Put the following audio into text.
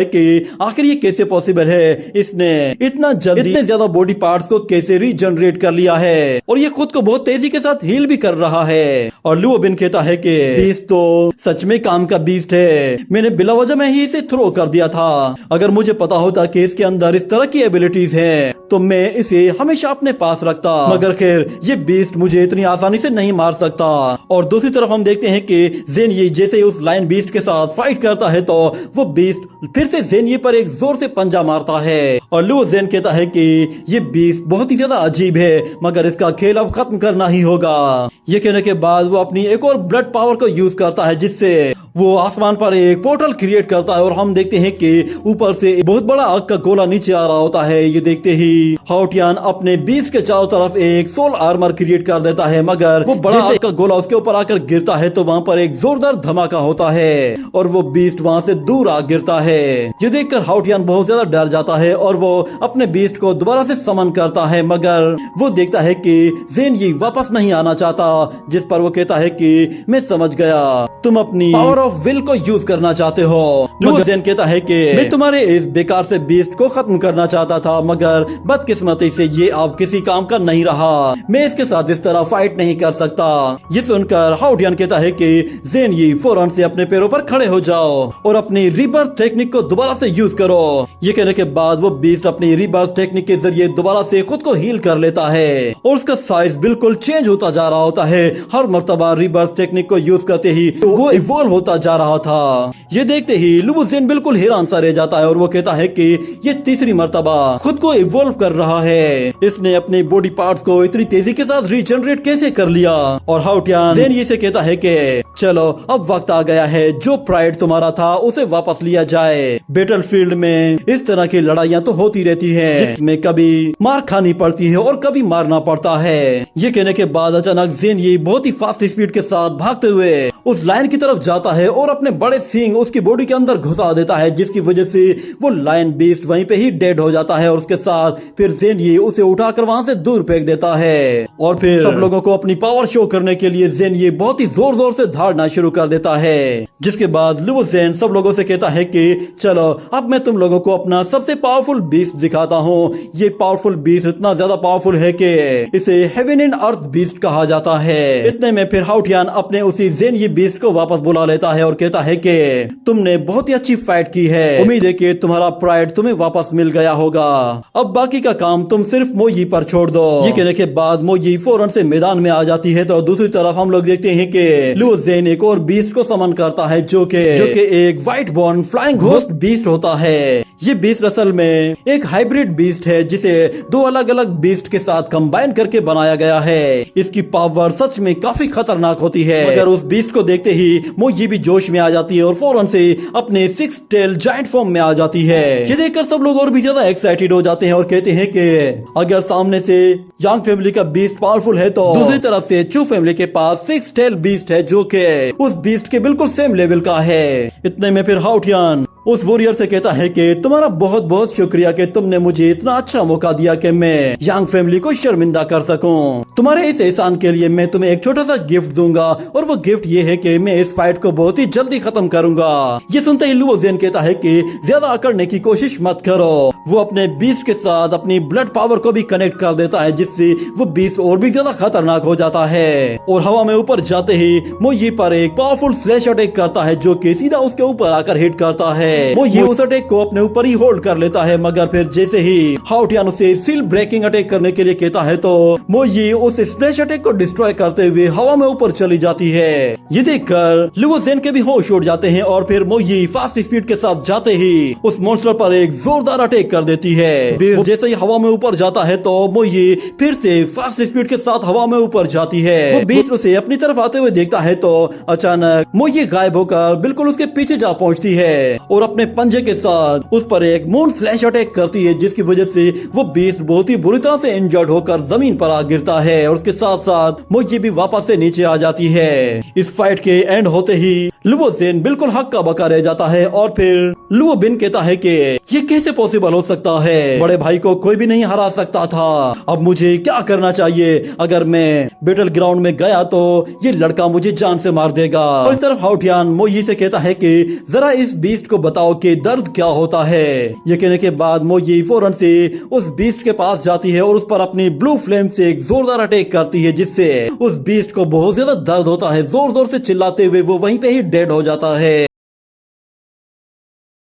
कि आखिर ये कैसे पॉसिबल है, इसने इतना जल्दी इतने ज्यादा बॉडी पार्ट्स को कैसे रीजनरेट कर लिया है और ये खुद को बहुत तेजी के साथ हील भी कर रहा है। और लुओ बिन कहता है कि बीस्ट तो सच में काम का बीस्ट है, मैंने बिला वजह में ही इसे थ्रो कर दिया था। अगर मुझे पता होता कि इसके अंदर इस तरह की एबिलिटीज हैं तो मैं इसे हमेशा अपने पास रखता, मगर खैर ये बीस्ट मुझे इतनी आसानी से नहीं मार सकता। और दूसरी तरफ हम देखते हैं कि जेन ये जैसे उस लायन बीस्ट के साथ फाइट करता है तो वो बीस्ट फिर से जेन ये पर एक जोर से पंजा मारता है और लुओ जेन कहता है कि ये बीस्ट बहुत ही ज्यादा अजीब है, मगर इसका खेल अब खत्म करना ही होगा। ये कहने के बाद वो अपनी एक और ब्लड पावर को यूज करता है जिससे वो आसमान पर एक पोर्टल क्रिएट करता है और हम देखते हैं कि ऊपर से बहुत बड़ा आग का गोला नीचे आ रहा होता है। ये देखते ही हाउटियान अपने बीस्ट के चारों तरफ एक सोल आर्मर क्रिएट कर देता है, मगर वो बड़ा आग का गोला उसके ऊपर आकर गिरता है तो वहाँ पर एक जोरदार धमाका होता है और वो बीस्ट वहाँ से दूर आ गिरता है। ये देखकर हाउटियान बहुत ज्यादा डर जाता है और वो अपने बीस्ट को दोबारा से समन करता है, मगर वो देखता है कि जेन ये वापस नहीं आना चाहता, जिस पर वो कहता है कि मैं समझ गया, तुम अपनी पावर ऑफ विल को यूज करना चाहते हो। मगर जेन कहता है कि मैं तुम्हारे इस बेकार से बीस्ट को खत्म करना चाहता था, मगर बदकिस्मती से ये अब किसी काम का नहीं रहा, मैं इसके साथ इस तरह फाइट नहीं कर सकता। ये सुनकर हाउटियान कहता है कि जेन ये फौरन से अपने पैरों पर खड़े हो जाओ और अपनी रीबर्थ टेक्निक को दोबारा से यूज करो। ये कहने के बाद वो बीस्ट अपनी रीबर्थ टेक्निक के जरिए दोबारा से खुद को हील कर लेता है और उसका साइज बिल्कुल चेंज होता जा रहा होता है। हर मर्तबा रीबर्थ टेक्निक को यूज करते ही वो इवॉल्व होता जा रहा था। ये देखते ही लुओ जेन बिल्कुल हैरान सा रह जाता है और वो कहता है कि ये तीसरी मर्तबा खुद को इवॉल्व कर रहा है, इसने अपने बॉडी पार्ट्स को इतनी तेजी के साथ रीजनरेट कैसे कर लिया। और हाउटियान जेन ये से कहता है कि चलो अब वक्त आ गया है, जो प्राइड तुम्हारा था उसे वापस लिया जाए। बैटलफील्ड में इस तरह की लड़ाइयाँ तो होती रहती है जिसमें कभी मार खानी पड़ती है और कभी मारना पड़ता है। ये कहने के बाद अचानक जेन ये बहुत ही फास्ट स्पीड के साथ भागते हुए उस लायन की तरफ जाता है और अपने बड़े सींग उसकी बॉडी के अंदर घुसा देता है, जिसकी वजह से वो लायन बीस्ट वहीं पे ही डेड हो जाता है और उसके साथ फिर जेन ये उसे उठाकर वहां से दूर फेंक देता है। और फिर सब लोगों को अपनी पावर शो करने के लिए जेन ये बहुत ही जोर जोर से धाड़ना शुरू कर देता है, जिसके बाद लुओ जेन सब लोगों से कहता है कि चलो अब मैं तुम लोगों को अपना सबसे पावरफुल बीस्ट दिखाता हूँ। ये पावरफुल बीस्ट इतना ज्यादा पावरफुल है कि इसे हेवन एंड अर्थ बीस्ट कहा जाता है। इतने में फिर हाउटियान अपने उसी जेन ये बीस्ट को वापस बुला लेता है और कहता है कि तुमने बहुत ही अच्छी फाइट की है, उम्मीद है कि तुम्हारा प्राइड तुम्हें वापस मिल गया होगा, अब बाकी का काम तुम सिर्फ मोयी पर छोड़ दो। ये कहने के बाद मोयी फौरन से मैदान में आ जाती है। तो दूसरी तरफ हम लोग देखते हैं कि लुओ जेन एक और बीस्ट को समन करता है जो कि एक white born flying ghost beast होता है। ये बीस्ट असल में एक हाइब्रिड बीस्ट है जिसे दो अलग अलग बीस्ट के साथ कंबाइन करके बनाया गया है। इसकी पावर सच में काफी खतरनाक होती है, मगर उस बीस्ट को देखते ही मोयी भी जोश में आ जाती है और फौरन से अपने 6 टेल जायंट फॉर्म में आ जाती है। ये देखकर सब लोग और भी ज्यादा एक्साइटेड हो जाते हैं और कहते हैं कि अगर सामने से यांग फैमिली का बीस्ट पावरफुल है तो दूसरी तरफ से चू फैमिली के पास 6 टेल बीस्ट है जो कि उस बीस्ट के बिल्कुल सेम लेवल का है। इतने में फिर हाउटियान उस वॉरियर से कहता है कि तुम्हारा बहुत बहुत शुक्रिया कि तुमने मुझे इतना अच्छा मौका दिया कि मैं यांग फैमिली को शर्मिंदा कर सकूं। तुम्हारे इस एहसान के लिए मैं तुम्हें एक छोटा सा गिफ्ट दूंगा और वो गिफ्ट ये है कि मैं इस फाइट को बहुत ही जल्दी खत्म करूंगा। ये सुनते ही लुओ जेन कहता है कि ज्यादा अकड़ने की कोशिश मत करो। वो अपने बीस्ट के साथ अपनी ब्लड पावर को भी कनेक्ट कर देता है, जिससे वो बीस्ट और भी ज्यादा खतरनाक हो जाता है और हवा में ऊपर जाते ही मोयी पर एक पावरफुल स्लैश अटैक करता है जो कि सीधा उसके ऊपर आकर हिट करता है। वो ये उस अटैक को अपने ऊपर ही होल्ड कर लेता है, मगर फिर जैसे ही हाउटियान उसे सील ब्रेकिंग अटैक करने के लिए कहता है तो वो ये उस स्प्लैश अटैक को डिस्ट्रॉय करते हुए हवा में ऊपर चली जाती है। ये देखकर लुओ जेन के भी होश उड़ जाते हैं और फिर मोयी फास्ट स्पीड के साथ जाते ही उस मॉन्स्टर पर एक जोरदार अटैक कर देती है। जैसे ही हवा में ऊपर जाता है तो मोयी फिर से फास्ट स्पीड के साथ हवा में ऊपर जाती है। वो बीस्ट उसे अपनी तरफ आते हुए देखता है तो अचानक मोयी गायब होकर बिल्कुल उसके पीछे जा पहुंचती है और अपने पंजे के साथ उस पर एक मून स्लैश अटैक करती है, जिसकी वजह से वो बीस्ट बहुत ही बुरी तरह से इंजर्ड होकर जमीन पर आ गिरता है और उसके साथ साथ मोयी भी वापस से नीचे आ जाती है। इस फाइट के एंड होते ही लुओ जेन बिल्कुल हक्का बक्का रह जाता है और फिर लुओ बिन कहता है कि ये कैसे पॉसिबल हो सकता है, बड़े भाई को कोई भी नहीं हरा सकता था, अब मुझे क्या करना चाहिए, अगर मैं बैटल ग्राउंड में गया तो ये लड़का मुझे जान से मार देगा। और इस तरफ हाउटियान मोई से कहता है कि जरा इस बीस्ट को बताओ कि दर्द क्या होता है। ये कहने के बाद मोई फौरन से उस बीस्ट के पास जाती है और उस पर अपनी ब्लू फ्लेम से एक जोरदार अटैक करती है, जिससे उस बीस्ट को बहुत ज्यादा दर्द होता है। जोर जोर से चिल्लाते हुए वो वहीं पे ही डेड हो जाता है।